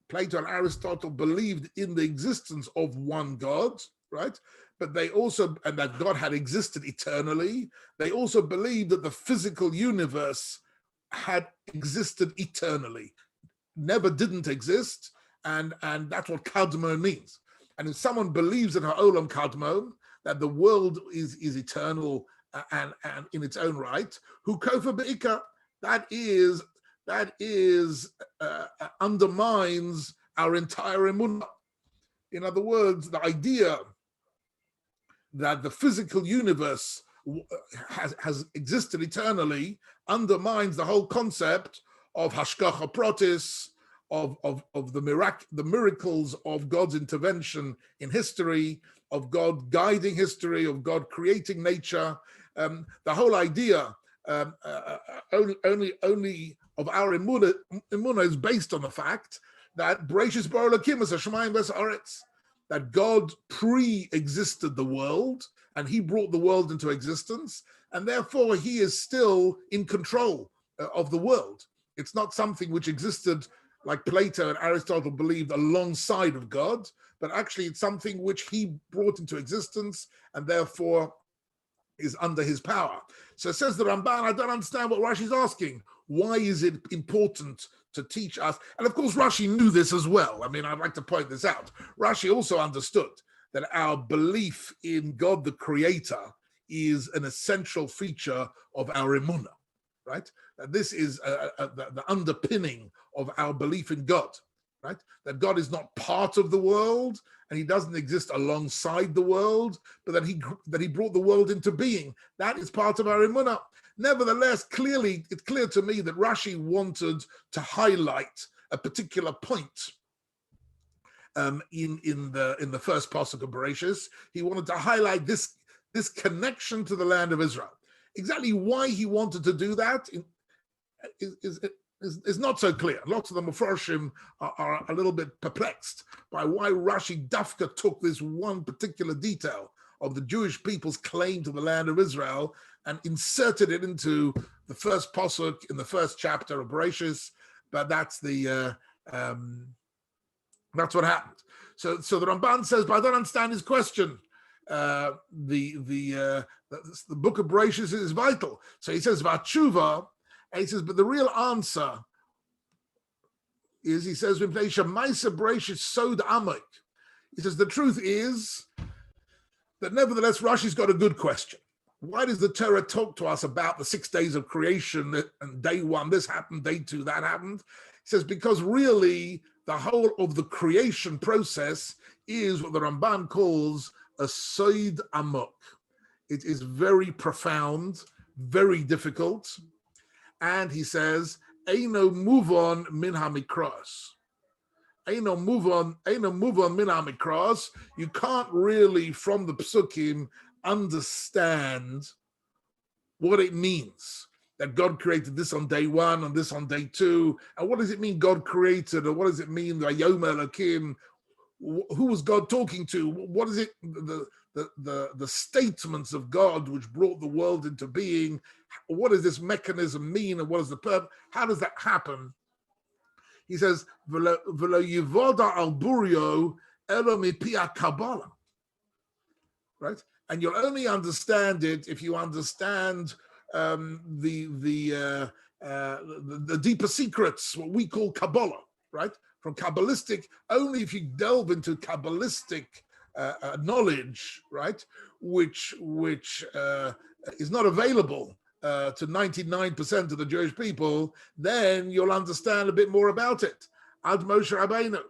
Plato and Aristotle believed in the existence of one God, right? But they also, and that God had existed eternally, they also believed that the physical universe had existed eternally, never didn't exist, and that's what kadmon means. And if someone believes in ha'olam kadmon, that the world is eternal and in its own right, hu kofa be'ika, that undermines our entire emunah. In other words, the idea that the physical universe has existed eternally undermines the whole concept of hashgacha pratis, of the miracles of God's intervention in history, of God guiding history, of God creating nature. The whole idea only of our emunah is based on the fact that Bereshis bara Elokim es hashamayim v'ha'aretz, that God pre-existed the world and he brought the world into existence, and therefore he is still in control of the world. It's not something which existed like Plato and Aristotle believed alongside of God, but actually it's something which he brought into existence and therefore is under his power. So says the Ramban, I don't understand what Rashi's asking. Why is it important to teach us? And of course, Rashi knew this as well. I mean, I'd like to point this out. Rashi also understood that our belief in God the Creator is an essential feature of our emunah, right? That this is the underpinning of our belief in God, right? That God is not part of the world and he doesn't exist alongside the world, but that he brought the world into being. That is part of our emunah. Nevertheless, it's clear to me that Rashi wanted to highlight a particular point in the first pasuk of Bereshis. He wanted to highlight this connection to the land of Israel. Exactly why he wanted to do that is not so clear. Lots of the Mefarshim are a little bit perplexed by why Rashi Dafka took this one particular detail of the Jewish people's claim to the land of Israel and inserted it into the first pasuk in the first chapter of Bereshis. But that's what happened. So the Ramban says, but I don't understand his question. The book of Bereshit is vital. So he says Vatshuva, and he says, but the real answer is, he says, Bereshit sod amek. He says the truth is that nevertheless Rashi's got a good question. Why does the Torah talk to us about the 6 days of creation and day one this happened, day two that happened? He says because really the whole of the creation process is what the Ramban calls a sod amok. It is very profound, very difficult, and he says eino muvon min hamikros. Eino muvon min hamikros. You can't really from the psukim understand what it means that God created this on day one and this on day two, and what does it mean God created, or what does it mean Vayom Elokim? Who was God talking to? What is it? The statements of God which brought the world into being. What does this mechanism mean, and what is the purpose? How does that happen? He says, "V'lo yivoda al burio elo mipia kabbalah." Right, and you'll only understand it if you understand the deeper secrets, what we call Kabbalah, right? From Kabbalistic, only if you delve into Kabbalistic knowledge, right, which is not available to 99% of the Jewish people, then you'll understand a bit more about it. Ad Moshe Rabbeinu,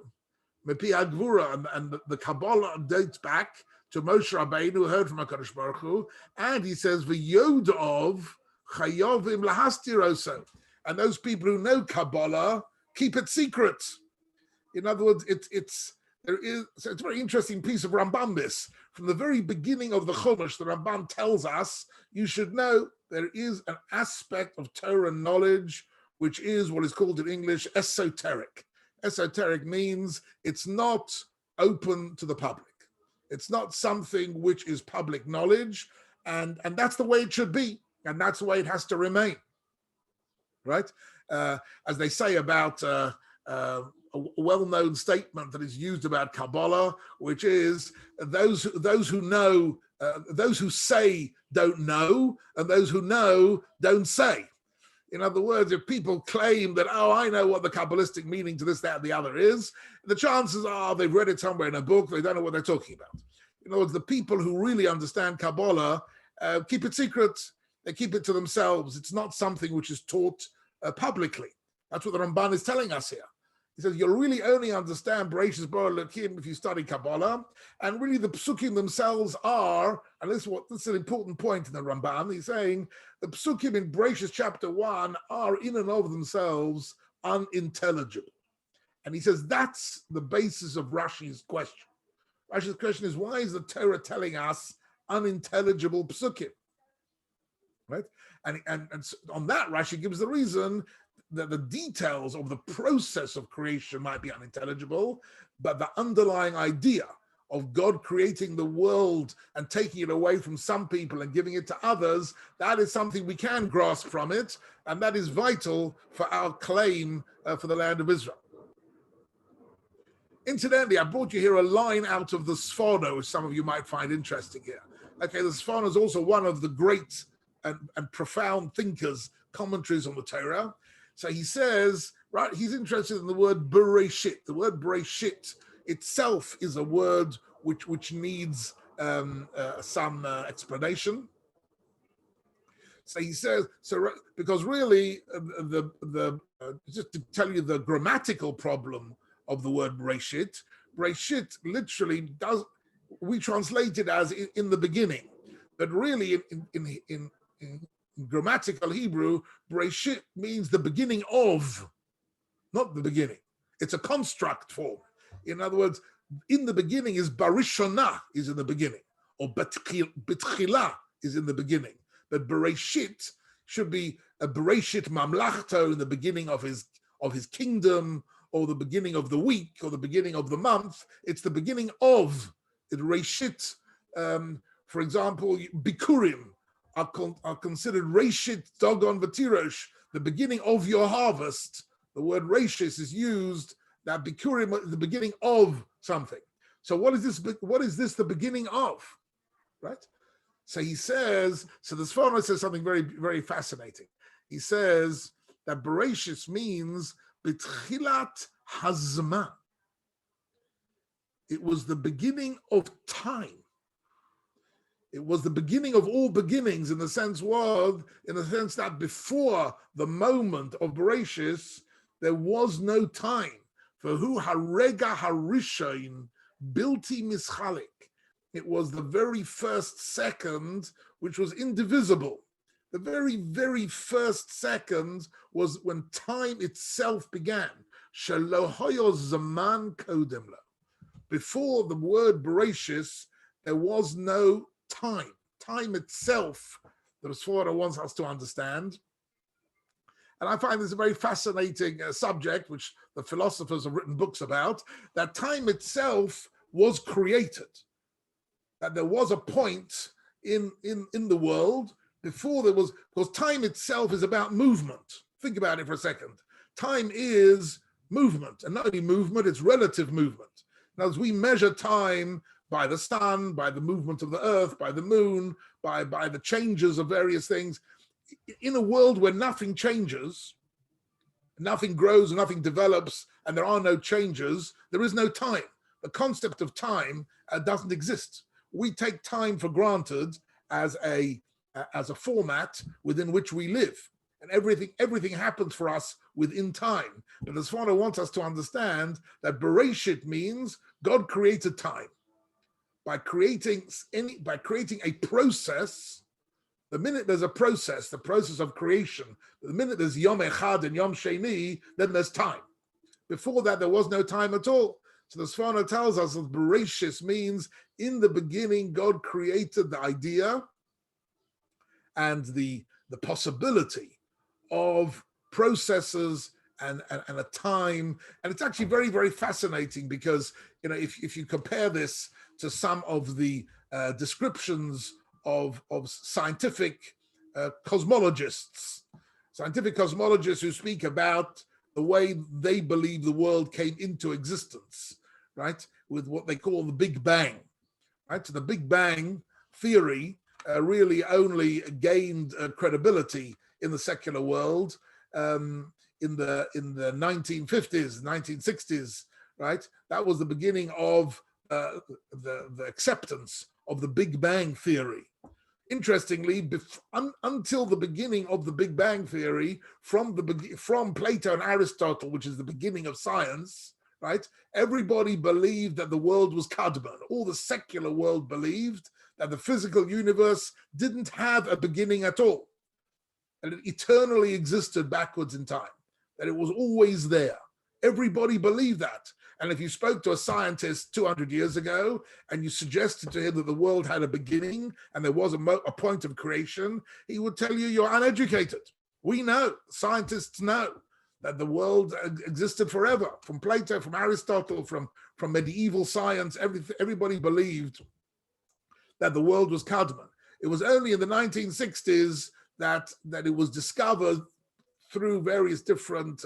Mepi Agvura, and the Kabbalah dates back to Moshe Rabbeinu, who heard from HaKadosh Baruch Hu, and he says, "V'yod of chayovim lahastiroso," and those people who know Kabbalah keep it secret. In other words, it's a very interesting piece of Ramban. This from the very beginning of the Chumash, the Ramban tells us you should know there is an aspect of Torah knowledge which is what is called in English esoteric. Esoteric means it's not open to the public. It's not something which is public knowledge, and that's the way it should be, and that's the way it has to remain, right? As they say about a well-known statement that is used about Kabbalah, which is those who know, those who say don't know, and those who know don't say. In other words, if people claim that, oh, I know what the Kabbalistic meaning to this, that, and the other is, the chances are they've read it somewhere in a book, they don't know what they're talking about. In other words, the people who really understand Kabbalah keep it secret, they keep it to themselves. It's not something which is taught publicly. That's what the Ramban is telling us here. He says, you'll really only understand Bereshit bara Elokim if you study Kabbalah, and really the psukim themselves are, and this is an important point in the Ramban, he's saying, the psukim in Bereshit chapter 1 are in and of themselves unintelligible. And he says, that's the basis of Rashi's question. Rashi's question is, why is the Torah telling us unintelligible psukim? Right? And on that, Rashi gives the reason that the details of the process of creation might be unintelligible, but the underlying idea of God creating the world and taking it away from some people and giving it to others, that is something we can grasp from it, and that is vital for our claim for the land of Israel. Incidentally, I brought you here a line out of the Sforno, which some of you might find interesting here. Okay, the Sforno is also one of the great and profound thinkers, commentaries on the Torah. So he says, right, he's interested in the word Bereshit. The word Bereshit itself is a word which needs some explanation. So he says, because really, just to tell you the grammatical problem of the word Bereshit, Bereshit literally we translate it as in the beginning, but really in grammatical Hebrew, Bereshit means the beginning of, not the beginning. It's a construct form. In other words, in the beginning is Barishona is in the beginning, or Betchila is in the beginning. But Bereshit should be a Bereshit Mamlachto in the beginning of his kingdom, or the beginning of the week, or the beginning of the month. It's the beginning of it. Reshit, for example, Bikurim are considered Reshit Dogon Vatirosh, the beginning of your harvest. The word Reshis is used, that Bikurim is the beginning of something. So what is this? What is this the beginning of? Right? So he says, so the Sforno says something very, very fascinating. He says that Bereshis means B'tchilat Hazman. It was the beginning of time. It was the beginning of all beginnings in the sense that before the moment of Bereshis, there was no time. For who harega harishain bilti mischalik. It was the very first second, which was indivisible. The very, very first second was when time itself began. Shelo hoyo zaman kodem lo. Before the word Bereshis, there was no time. Time itself, the Sforno wants us to understand. And I find this a very fascinating subject, which the philosophers have written books about, that time itself was created. That there was a point in the world before there was, because time itself is about movement. Think about it for a second. Time is movement, and not only movement, it's relative movement. Now, as we measure time by the sun, by the movement of the earth, by the moon, by the changes of various things, in a world where nothing changes, nothing grows, nothing develops, and there are no changes, there is no time. The concept of time doesn't exist. We take time for granted as a format within which we live. And everything happens for us within time. But the Sforno wants us to understand that Bereshit means God created time by creating a process. The minute there's a process, the process of creation, the minute there's Yom Echad and Yom Sheni, then there's time. Before that, there was no time at all. So the Sforno tells us that Bereshis means in the beginning, God created the idea and the possibility of processes and a time. And it's actually very, very fascinating because, if you compare this to some of the descriptions of scientific cosmologists who speak about the way they believe the world came into existence, right? With what they call the Big Bang, right? So the Big Bang theory really only gained credibility in the secular world in the 1950s, 1960s, right? That was the beginning of the acceptance of the Big Bang theory. Interestingly, until the beginning of the Big Bang theory, from Plato and Aristotle, which is the beginning of science, right? Everybody believed that the world was kadmon. All the secular world believed that the physical universe didn't have a beginning at all, and it eternally existed backwards in time, that it was always there. Everybody believed that. And if you spoke to a scientist 200 years ago and you suggested to him that the world had a beginning and there was a point of creation, he would tell you you're uneducated. We know, scientists know, that the world existed forever. From Plato, from Aristotle, from medieval science, everybody believed that the world was kadmon. It was only in the 1960s that it was discovered through various different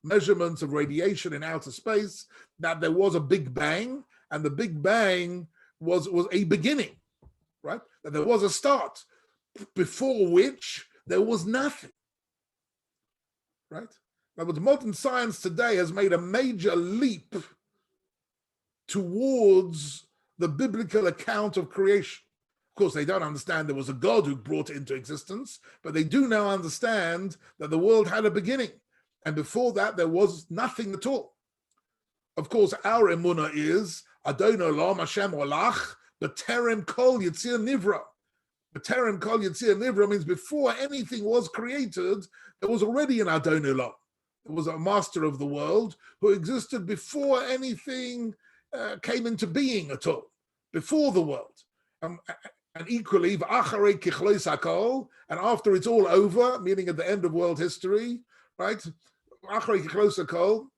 measurements of radiation in outer space that there was a Big Bang, and the Big Bang was a beginning, right? That there was a start before which there was nothing, right? Now, but modern science today has made a major leap towards the biblical account of creation. Of course, they don't understand there was a God who brought it into existence, but they do now understand that the world had a beginning. And before that, there was nothing at all. Of course, our emunah is, Adon Olam Hashem Olach, B'terem Kol Yitzir Nivra. B'terem Kol Yitzir Nivra means before anything was created, there was already an Adon Olam. There was a master of the world who existed before anything came into being at all, before the world. And equally, v'acharei kichlois hakol, and after it's all over, meaning at the end of world history, right? V'acharei kichlois hakol,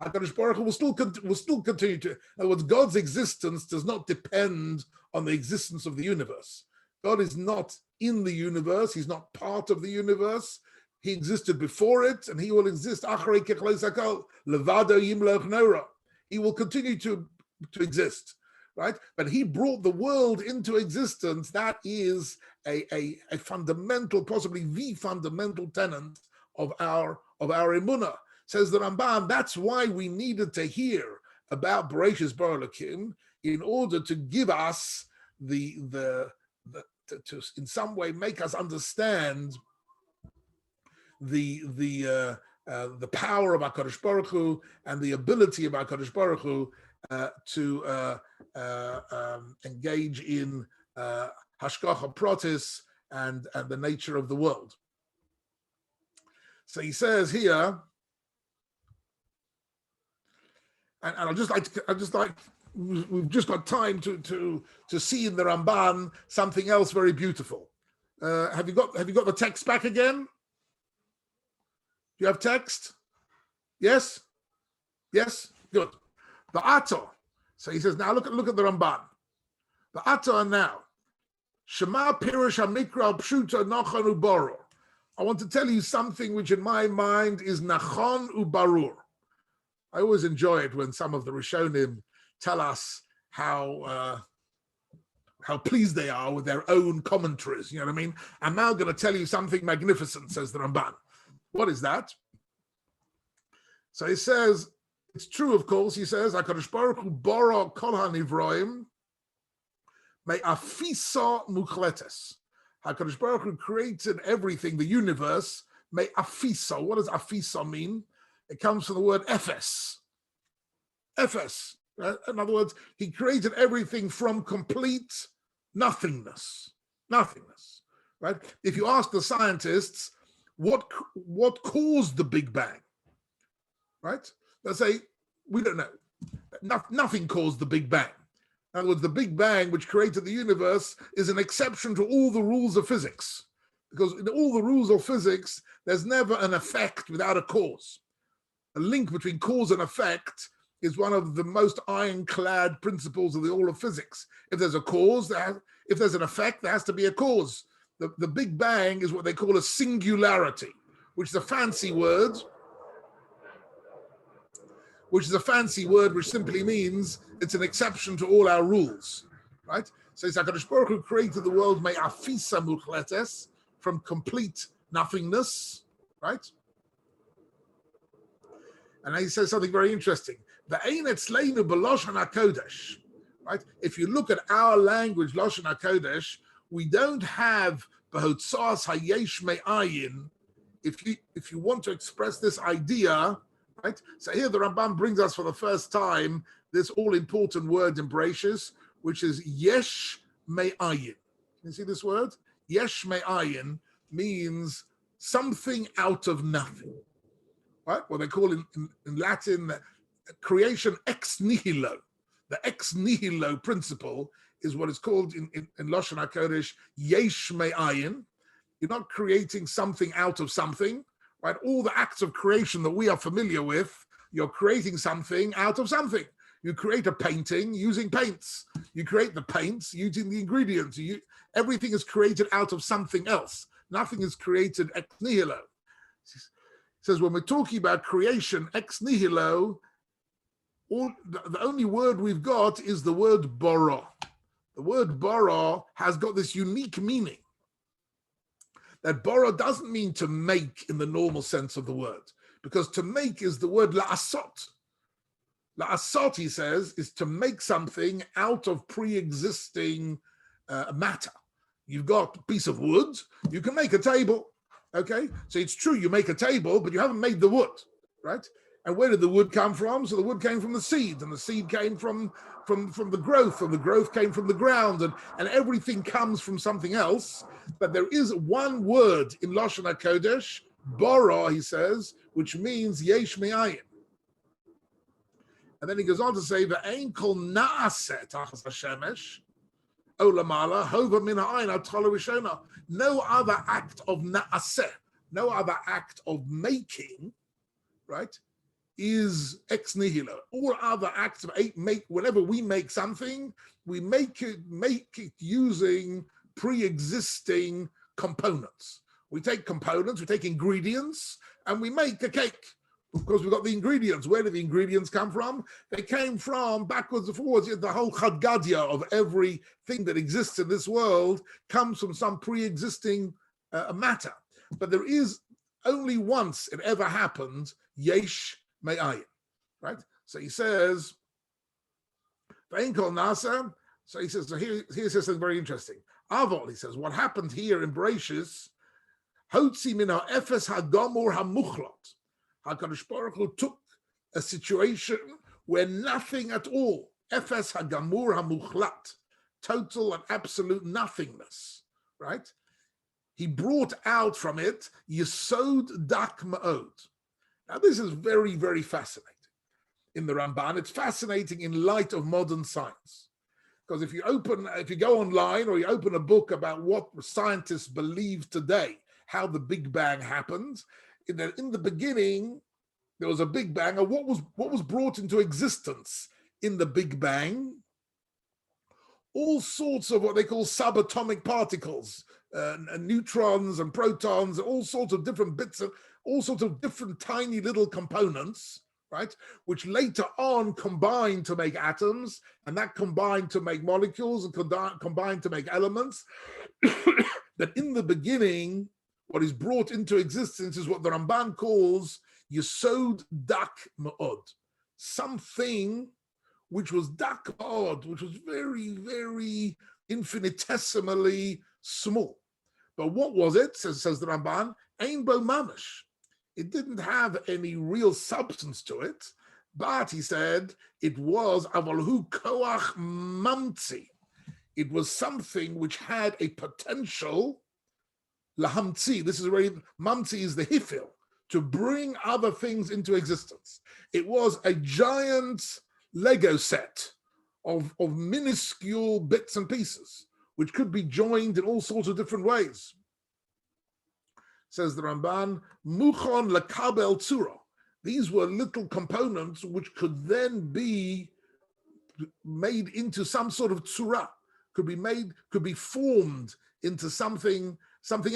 HaKadosh Baruch Hu will still continue to. In other words, God's existence does not depend on the existence of the universe. God is not in the universe; He's not part of the universe. He existed before it, and He will exist. Acharei kichlois hakol, levado yimloch nora. He will continue to to exist, right? But he brought the world into existence. That is a fundamental, possibly the fundamental tenet of our emunah. Says the Ramban. That's why we needed to hear about Bereshis bara Elokim in order to give us to in some way make us understand the power of HaKadosh Baruch Hu and the ability of HaKadosh Baruch Hu to engage in hashgacha pratis and the nature of the world. So he says here, and I'd just like we've just got time to see in the Ramban something else very beautiful. Have you got the text back again? Do you have text? Yes? Yes? Good. The Ato. So he says, now look at the Ramban. The Ato now. Shema Pirush HaMikra Pshuta Nachon Ubarur. I want to tell you something which in my mind is Nachon Ubarur. I always enjoy it when some of the Rishonim tell us how pleased they are with their own commentaries. You know what I mean? I'm now going to tell you something magnificent, says the Ramban. What is that? So he says, it's true, of course. He says, HaKadosh Baruch Hu bara kol hanivroim me'afisa muchletes. HaKadosh Baruch Hu created everything, the universe, me'afisa. What does afisa mean? It comes from the word ephes. Ephes. Right? In other words, he created everything from complete nothingness. Nothingness. Right? If you ask the scientists, what caused the Big Bang? Right? They'll say, we don't know. Nothing caused the Big Bang. In other words, the Big Bang, which created the universe, is an exception to all the rules of physics. Because in all the rules of physics, there's never an effect without a cause. A link between cause and effect is one of the most ironclad principles of the all of physics. If there's a cause, if there's an effect, there has to be a cause. The Big Bang is what they call a singularity, which is a fancy word, which simply means it's an exception to all our rules, right? So it's HaKadosh Baruch Hu created the world me'afisa muchletes, from complete nothingness, right? And he says something very interesting. Ve'ein etzleinu b'loshan hakodesh, right? If you look at our language, Loshan HaKodesh, we don't have b'hotzas hayesh me'ayin. If you want to express this idea, right? So here the Ramban brings us for the first time this all-important word in Bereshis, which is yesh me'ayin. Can you see this word? Yesh me'ayin means something out of nothing, right? What they call in Latin creation ex nihilo. The ex nihilo principle is what is called in Lashon HaKodesh yesh me'ayin. You're not creating something out of something, right? All the acts of creation that we are familiar with, you're creating something out of something. You create a painting using paints. You create the paints using the ingredients. Everything is created out of something else. Nothing is created ex nihilo. It says when we're talking about creation ex nihilo, the only word we've got is the word bara. The word bara has got this unique meaning. That bara doesn't mean to make in the normal sense of the word, because to make is the word la'asot. La'asot, he says, is to make something out of pre-existing matter. You've got a piece of wood, you can make a table, okay? So it's true, you make a table, but you haven't made the wood, right? And where did the wood come from? So the wood came from the seed, and the seed came from the growth, and the growth came from the ground, and everything comes from something else. But there is one word in Lashon HaKodesh, bara, he says, which means yesh me'ayin. And then he goes on to say, "Ve'ein kol na'aseh tachas hashemesh olamala hova min ha'ayin atchala rishona." No other act of na'aseh, no other act of making, right, is ex nihilo. All other acts of whenever we make something, we make it using pre-existing components. We take components, we take ingredients, and we make a cake. Of course, we've got the ingredients. Where did the ingredients come from? They came from backwards and forwards. The whole chadgadia of everything that exists in this world comes from some pre-existing matter. But there is only once it ever happened, yesh me'ayin, right? So he says, V'ein kol nasa. So he says, so here he says something very interesting. Avol, he says, what happened here in Bereshis, hotzi min ha'efes ha'gamur ha'muchlot. HaKadosh Baruch Hu took a situation where nothing at all, efes hagamur hamuchlat, total and absolute nothingness, right? He brought out from it yesod dak ma'od. Now this is very, very fascinating. In the Ramban, it's fascinating in light of modern science. Because if you go online or you open a book about what scientists believe today, how the Big Bang happened, in the beginning, there was a Big Bang, and what was brought into existence in the Big Bang? All sorts of what they call subatomic particles, and neutrons and protons, all sorts of different bits, all sorts of different tiny little components, right? Which later on combined to make atoms, and that combined to make molecules, and combined to make elements. That in the beginning, what is brought into existence is what the Ramban calls Yesod Dak Ma'od, something which was Dak Ma'od, which was very, very infinitesimally small. But what was it, says the Ramban? Ein bo mamash. It didn't have any real substance to it, but he said it was avalhu koach mamtzi. It was something which had a potential lahamtzi. This is where mamtzi is the hifil, to bring other things into existence. It was a giant Lego set of minuscule bits and pieces, which could be joined in all sorts of different ways. Says the Ramban, muchon lekabel tzura. These were little components which could then be made into some sort of tzura, could be formed into something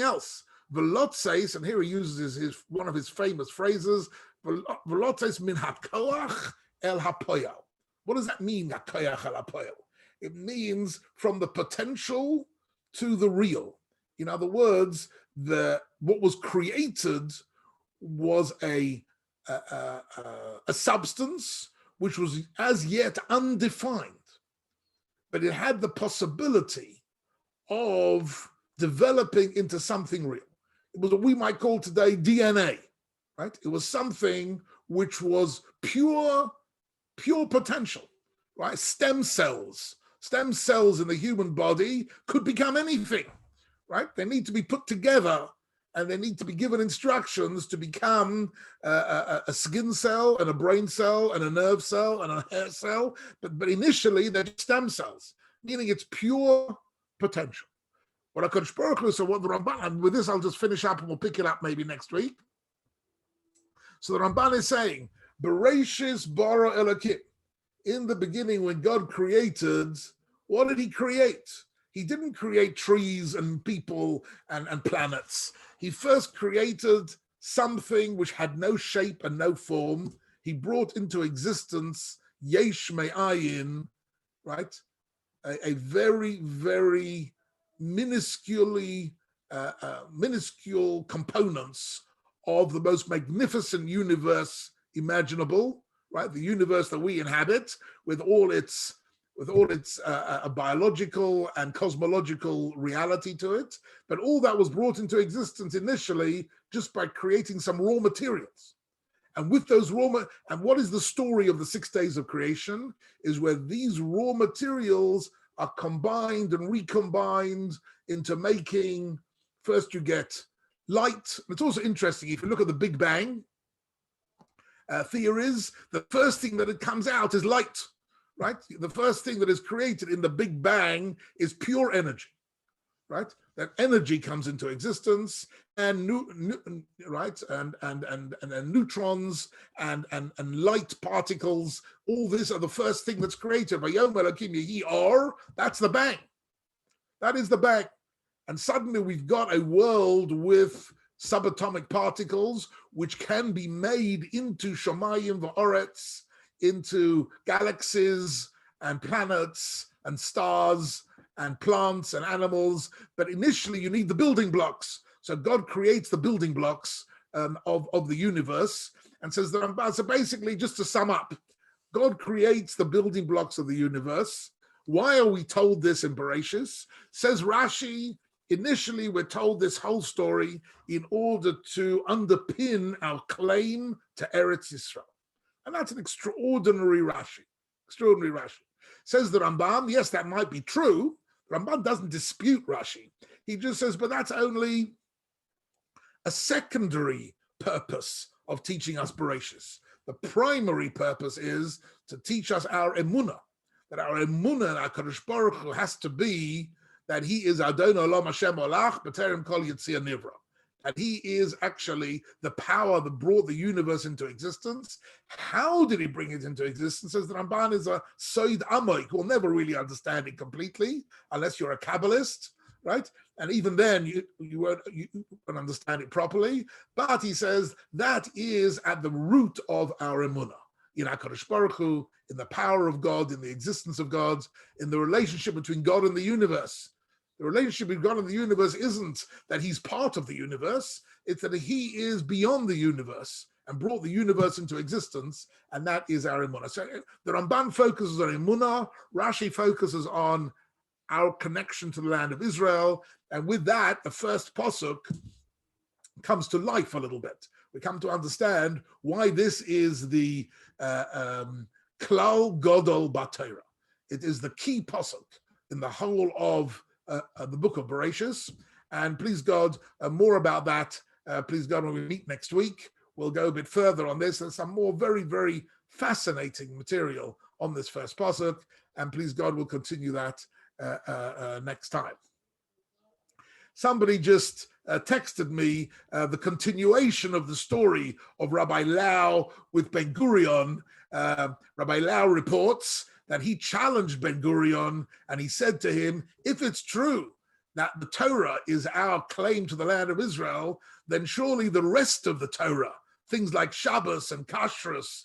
else. Velotzeis, and here he uses one of his famous phrases, velotzeis min hakoach el hapoyal. What does that mean, hakoach el hapoyal? It means from the potential to the real. In other words, what was created was a substance which was as yet undefined, but it had the possibility of developing into something real. It was what we might call today DNA, right? It was something which was pure potential, right? Stem cells in the human body could become anything, right? They need to be put together and they need to be given instructions to become a skin cell and a brain cell and a nerve cell and a hair cell. But initially they're stem cells, meaning it's pure potential. What HaKadosh Baruch Hu, so what the Ramban, and with this I'll just finish up and we'll pick it up maybe next week. So the Ramban is saying, Bereshis bara Elokim. In the beginning when God created, what did he create? He didn't create trees and people and planets. He first created something which had no shape and no form. He brought into existence yesh me'ayin, right? A very, very minuscule components of the most magnificent universe imaginable, right? The universe that we inhabit with all its biological and cosmological reality to it. But all that was brought into existence initially just by creating some raw materials. And with those and what is the story of the 6 days of creation is where these raw materials are combined and recombined into making, first you get light. It's also interesting, if you look at the Big Bang theories, the first thing that it comes out is light, right? The first thing that is created in the Big Bang is pure energy, right? That energy comes into existence, and right, and neutrons and light particles. All this are the first thing that's created. That's the bang. That is the bang. And suddenly we've got a world with subatomic particles, which can be made into Shomayim v'Oretz, into galaxies and planets and stars and plants and animals. But initially you need the building blocks. So God creates the building blocks of the universe and says that, so basically, just to sum up, God creates the building blocks of the universe. Why are we told this in Bereshis? Says Rashi, initially we're told this whole story in order to underpin our claim to Eretz Yisrael. And that's an extraordinary Rashi. Says the Ramban, yes, that might be true. Ramban doesn't dispute Rashi. He just says, but that's only a secondary purpose of teaching us Bereshis. The primary purpose is to teach us our emunah, that our emunah and our Kadosh Baruch Hu has to be that he is Adon Olam Hashem Olach B'terem Kol Yitzia Nivra, that he is actually the power that brought the universe into existence. How did he bring it into existence? As the Ramban is a Soid Amoik, who will never really understand it completely unless you're a Kabbalist, right? And even then, you won't understand it properly. But he says that is at the root of our emunah, in HaKadosh Baruch Hu, in the power of God, in the existence of God, in the relationship between God and the universe. The relationship between God and the universe isn't that he's part of the universe, it's that he is beyond the universe and brought the universe into existence, and that is our emunah. So the Ramban focuses on emunah, Rashi focuses on our connection to the land of Israel, and with that, the first pasuk comes to life a little bit. We come to understand why this is the Klal Godol B'Torah. It is the key pasuk in the whole of the book of Bereshis, and please God, more about that. Please God, when we meet next week, we'll go a bit further on this and some more very, very fascinating material on this first pasuk, and please God, we'll continue that next time. Somebody just texted me the continuation of the story of Rabbi Lau with Ben Gurion. Rabbi Lau reports that he challenged Ben Gurion and he said to him, if it's true that the Torah is our claim to the land of Israel, then surely the rest of the Torah, things like Shabbos and Kashrus,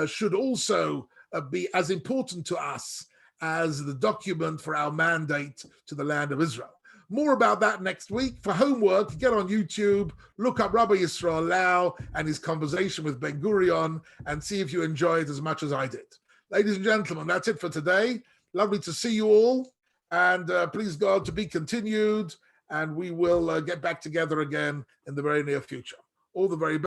should also be as important to us as the document for our mandate to the land of Israel. More about that next week. For homework, get on YouTube, look up Rabbi Yisrael Lau and his conversation with Ben Gurion and see if you enjoy it as much as I did. Ladies and gentlemen, that's it for today. Lovely to see you all, and please God, to be continued, and we will get back together again in the very near future. All the very best.